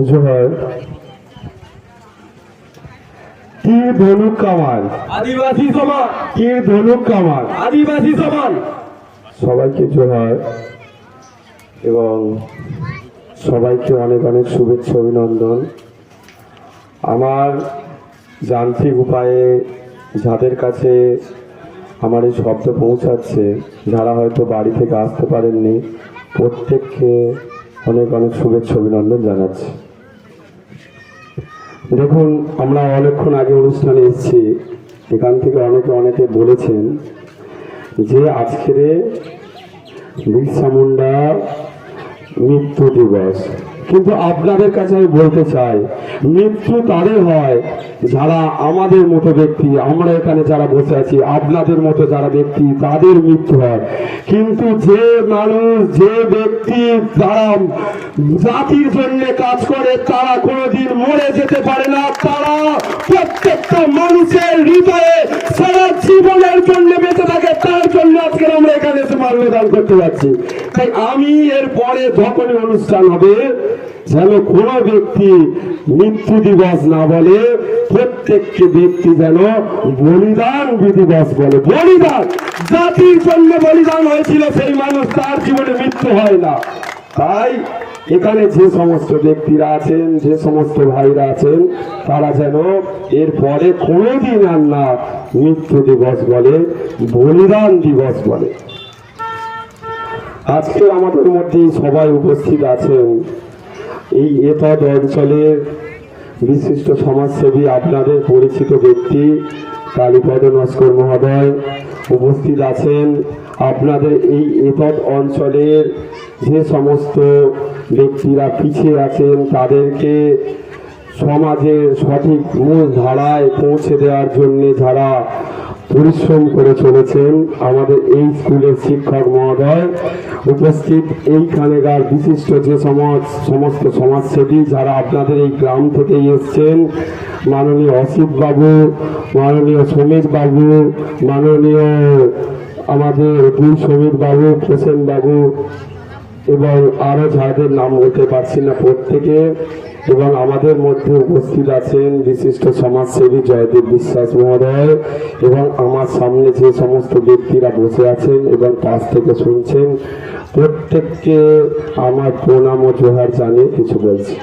জোহার। তীর ধনুক কামান আদিবাসী সমাজ, তীর ধনুক কামান আদিবাসী সমাজ। সবাইকে জোহার এবং সবাইকে অনেক অনেক শুভেচ্ছা অভিনন্দন। আমার যান্ত্রিক উপায়ে যাদের কাছে আমার এই শব্দ পৌঁছাচ্ছে, যারা হয়তো বাড়ি থেকে আসতে পারেননি, প্রত্যেককে অনেক অনেক শুভেচ্ছা অভিনন্দন জানাচ্ছি। দেখুন, আমরা অনেকক্ষণ আগে অনুষ্ঠানে এসেছি, এখান থেকে অনেকে বলেছেন যে আজকের বিরসা মুন্ডা মৃত্যু দিবস। কিন্তু আপনাদের কাছে আমি বলতে চাই, মৃত্যু তাদের হয় যারা আমাদের মতো ব্যক্তি, আমরা এখানে যারা বসে আছি আপনাদের মতো যারা ব্যক্তি, তাদের মৃত্যু হয়। কিন্তু যে মানুষ, যে ব্যক্তি যারা জাতির জন্য কাজ করে, তারা কোনোদিন মরে যেতে পারে না। তারা প্রত্যেকটা মানুষের হৃদয়ে সারা জীবনের জন্য বেঁচে থাকে। তার জন্য আজকে আমরা এখানে এসে মাল্যদান করতে যাচ্ছি। তাই আমি এর পরে যখনই অনুষ্ঠান হবে, যেন কোনো ব্যক্তি মৃত্যু দিবস না বলে, প্রত্যেকটি ব্যক্তি যেন বলিদান দিবস বলে। বলিদান, জাতির জন্য বলিদান হয়েছিল সেই মানুষ, তার জীবনে মৃত্যু হয় না। তাই এখানে যে সমস্ত ব্যক্তিরা আছেন, যে সমস্ত ভাইরা আছেন, তারা যেন এর পরে কোনোদিন আর না মৃত্যু দিবস বলে, বলিদান দিবস বলে। আজকে আমাদের মধ্যে সবাই উপস্থিত আছেন এই এতদ অঞ্চলের বিশিষ্ট সমাজসেবী, আপনাদের পরিচিত ব্যক্তি কালীপদ নস্কর মহোদয় উপস্থিত আছেন। আপনাদের এই এতদ অঞ্চলের যে সমস্ত ব্যক্তিরা পিছিয়ে আছেন, তাদেরকে সমাজের সঠিক মূল ধারায় পৌঁছে দেওয়ার জন্য যারা পরিশ্রম করে চলেছেন, আমাদের এই স্কুলের শিক্ষক মহোদয় উপস্থিত, এইখানেকার বিশিষ্ট যে সমস্ত সমাজসেবী যারা আপনাদের এই গ্রাম থেকে এসছেন, মাননীয় অসিত বাবু, মাননীয় সমীর বাবু, মাননীয় আমাদের দুই সমীর বাবু, প্রসেন বাবু এবং আরো যাদের নাম বলতে পারছি না প্রত্যেকে। এবং আমাদের মধ্যে উপস্থিত আছেন বিশিষ্ট সমাজসেবী জয়দেব বিশ্বাস মহোদয়, এবং আমার সামনে যে সমস্ত ব্যক্তিরা বসে আছেন এবং পাশ থেকে শুনছেন, প্রত্যেককে আমার প্রণাম ও জোহার জানিয়ে কিছু বলছি।